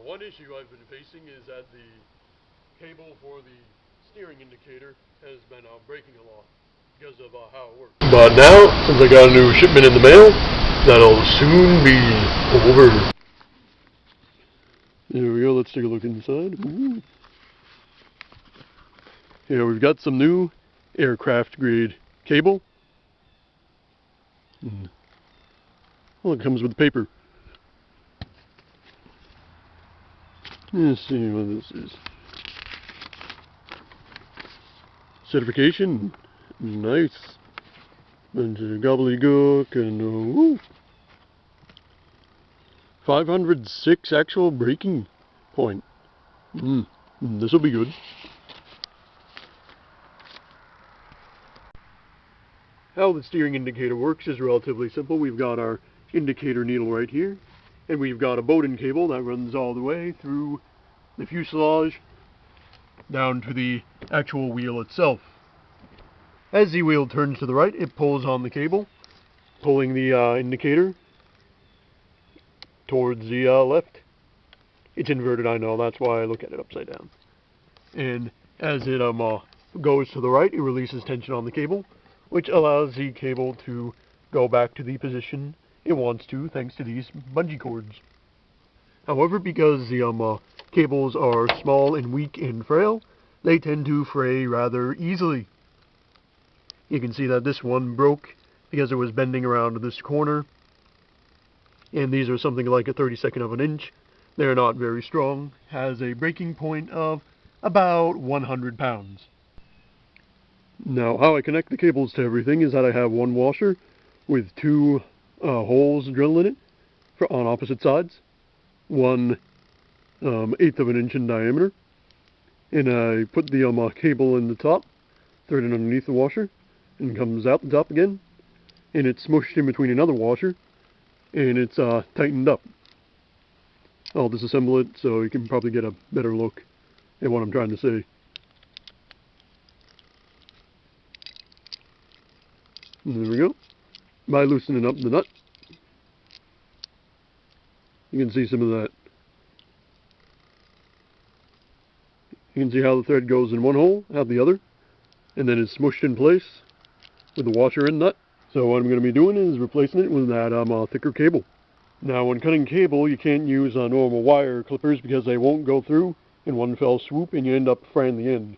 One issue I've been facing is that the cable for the steering indicator has been breaking a lot because of how it works. But now, since I got a new shipment in the mail, that'll soon be over. There we go, let's take a look inside. Ooh. Here we've got some new aircraft grade cable. Well, it comes with paper. Let's see what this is. Certification. Nice. Bunch of gobbledygook and 506 actual breaking point. This will be good. How the steering indicator works is relatively simple. We've got our indicator needle right here, and we've got a Bowden cable that runs all the way through the fuselage down to the actual wheel itself. As the wheel turns to the right, it pulls on the cable, pulling the indicator towards the left. It's inverted, I know, that's why I look at it upside down. And as it goes to the right, it releases tension on the cable, which allows the cable to go back to the position it wants to, thanks to these bungee cords. However, because the cables are small and weak and frail, they tend to fray rather easily. You can see that this one broke because it was bending around this corner, and these are something like a 32nd of an inch. They're not very strong, has a breaking point of about 100 pounds. Now, how I connect the cables to everything is that I have one washer with two holes drilled in it on opposite sides, 1/8 of an inch in diameter, and I put the cable in the top, thread it underneath the washer, and comes out the top again, and it's smushed in between another washer, and it's tightened up. I'll disassemble it so you can probably get a better look at what I'm trying to say. And there we go. By loosening up the nut, you can see some of that. You can see how the thread goes in one hole, out the other, and then it's smushed in place with the washer and nut. So what I'm going to be doing is replacing it with that thicker cable. Now, when cutting cable, you can't use normal wire clippers because they won't go through in one fell swoop, and you end up fraying the end.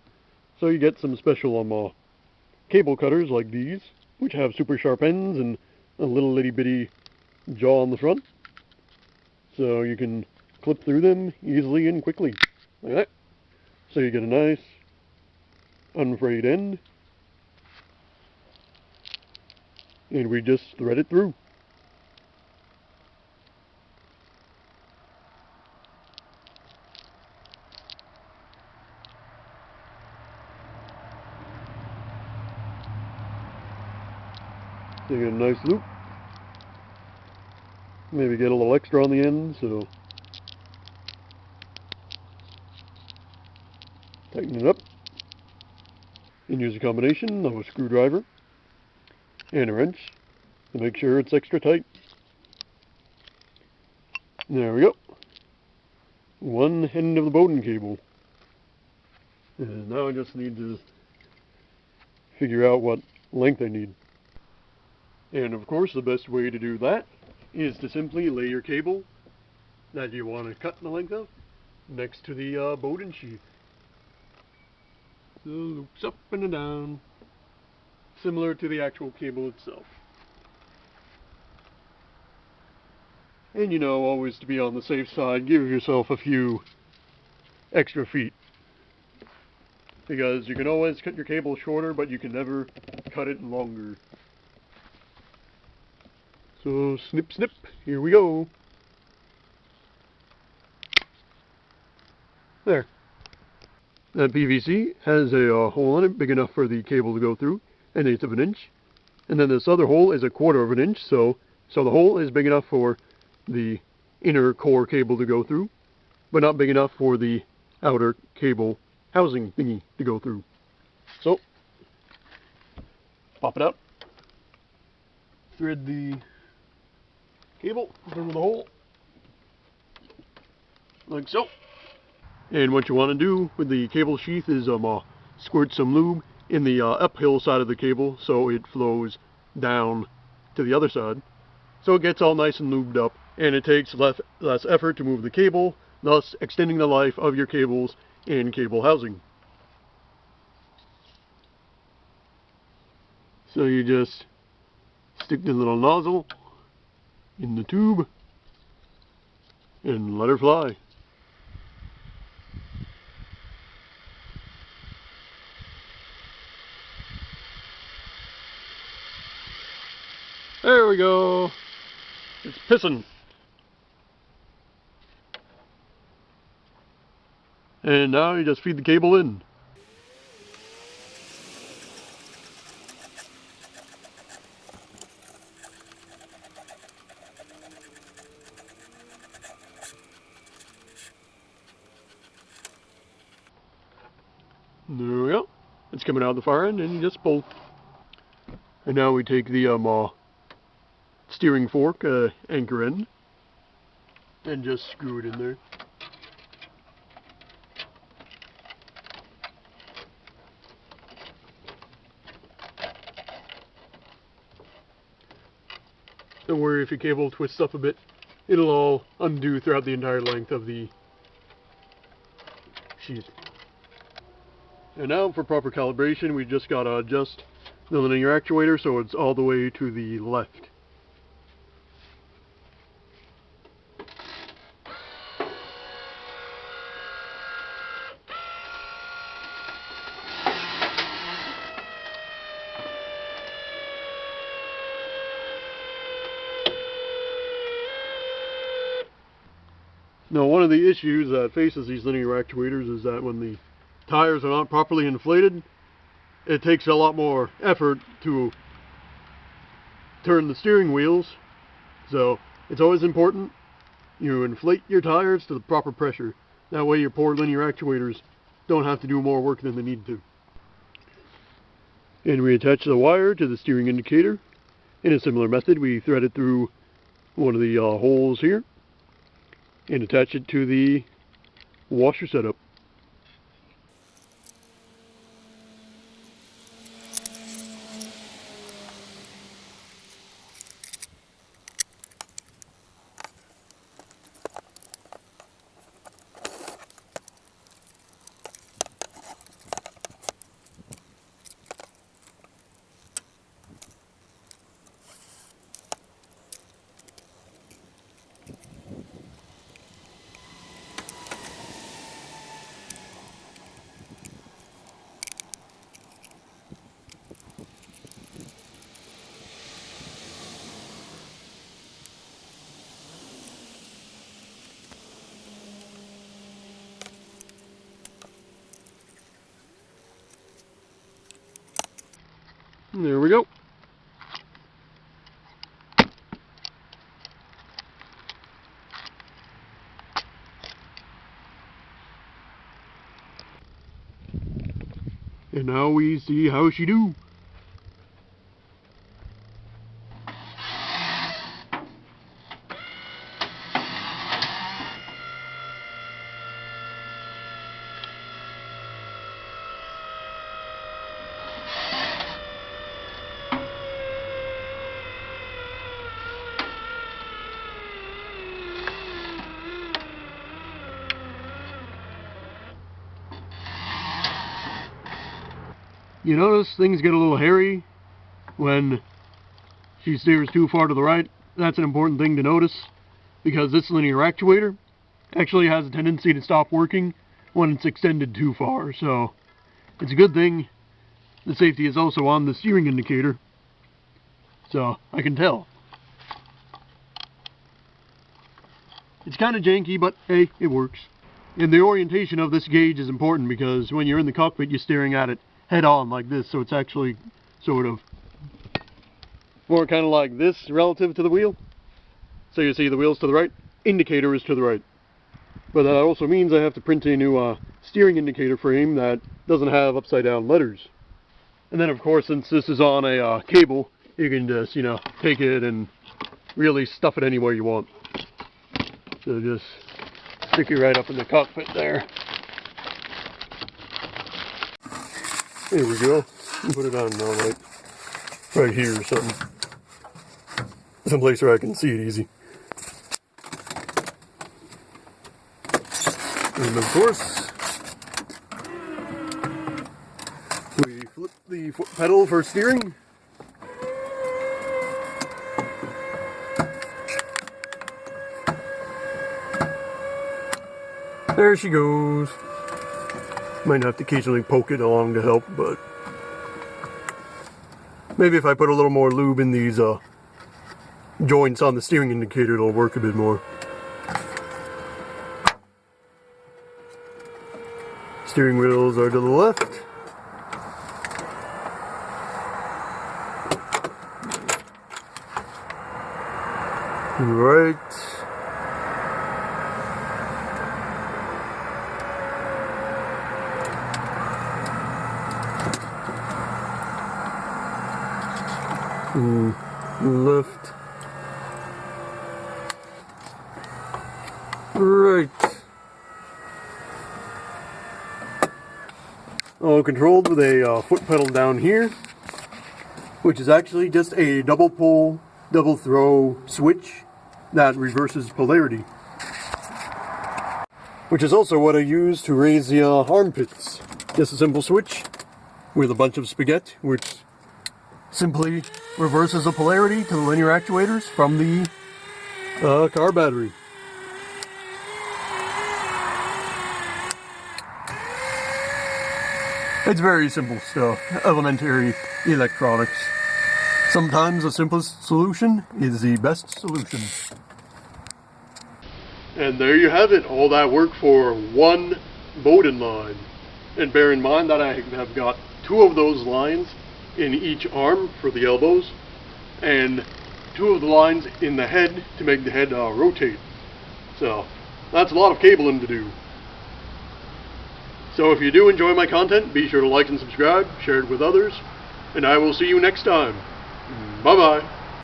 So you get some special cable cutters like these, which have super sharp ends and a little itty bitty jaw on the front. So you can clip through them easily and quickly, like that. So you get a nice unfrayed end, and we just thread it through. So you get a nice loop. Maybe get a little extra on the end, so tighten it up. And use a combination of a screwdriver and a wrench to make sure it's extra tight. There we go. One end of the Bowden cable. And now I just need to figure out what length I need. And of course, the best way to do that is to simply lay your cable that you want to cut the length of next to the Bowden sheath. So loops up and down, similar to the actual cable itself. And you know, always to be on the safe side, give yourself a few extra feet. Because you can always cut your cable shorter, but you can never cut it longer. So snip snip, here we go. There. That PVC has a hole in it big enough for the cable to go through, 1/8 of an inch. And then this other hole is 1/4 of an inch, so the hole is big enough for the inner core cable to go through, but not big enough for the outer cable housing thingy to go through. So, pop it out, thread the cable through the hole, like so. And what you want to do with the cable sheath is squirt some lube in the uphill side of the cable so it flows down to the other side. So it gets all nice and lubed up, and it takes less effort to move the cable, thus extending the life of your cables and cable housing. So you just stick the little nozzle in the tube and let her fly. There we go. It's pissing. And now you just feed the cable in. There we go. It's coming out the far end and you just pull. And now we take the steering fork anchor end and just screw it in there. Don't worry if your cable twists up a bit, it'll all undo throughout the entire length of the sheath. And now for proper calibration, we just gotta adjust the linear actuator so it's all the way to the left. Now, one of the issues that faces these linear actuators is that when the tires are not properly inflated, it takes a lot more effort to turn the steering wheels. So it's always important you inflate your tires to the proper pressure. That way your poor linear actuators don't have to do more work than they need to. And we attach the wire to the steering indicator. In a similar method, we thread it through one of the holes here and attach it to the washer setup. There we go. And now we see how she do. You notice things get a little hairy when she steers too far to the right. That's an important thing to notice because this linear actuator actually has a tendency to stop working when it's extended too far. So it's a good thing the safety is also on the steering indicator, so I can tell. It's kind of janky, but hey, it works. And the orientation of this gauge is important because when you're in the cockpit, you're staring at it head on like this, so it's actually sort of more kind of like this relative to the wheel. So you see the wheel's to the right, indicator is to the right. But that also means I have to print a new steering indicator frame that doesn't have upside down letters. And then of course, since this is on a cable, you can just, you know, take it and really stuff it anywhere you want. So just stick you right up in the cockpit there. There we go. Put it on right here or something. Someplace where I can see it easy. And of course, we flip the foot pedal for steering. There she goes. Might have to occasionally poke it along to help, but maybe if I put a little more lube in these joints on the steering indicator, it'll work a bit more. Steering wheels are to the left. Right. Left. Right. All controlled with a foot pedal down here, which is actually just a double pull, double throw switch that reverses polarity. Which is also what I use to raise the armpits. Just a simple switch with a bunch of spaghetti, which simply reverses the polarity to the linear actuators from the car battery. It's very simple stuff, elementary electronics. Sometimes the simplest solution is the best solution. And there you have it, all that work for one Bowden line. And bear in mind that I have got 2 of those lines in each arm for the elbows, and 2 of the lines in the head to make the head rotate. So that's a lot of cabling to do. So if you do enjoy my content, be sure to like and subscribe, share it with others, and I will see you next time. Bye bye.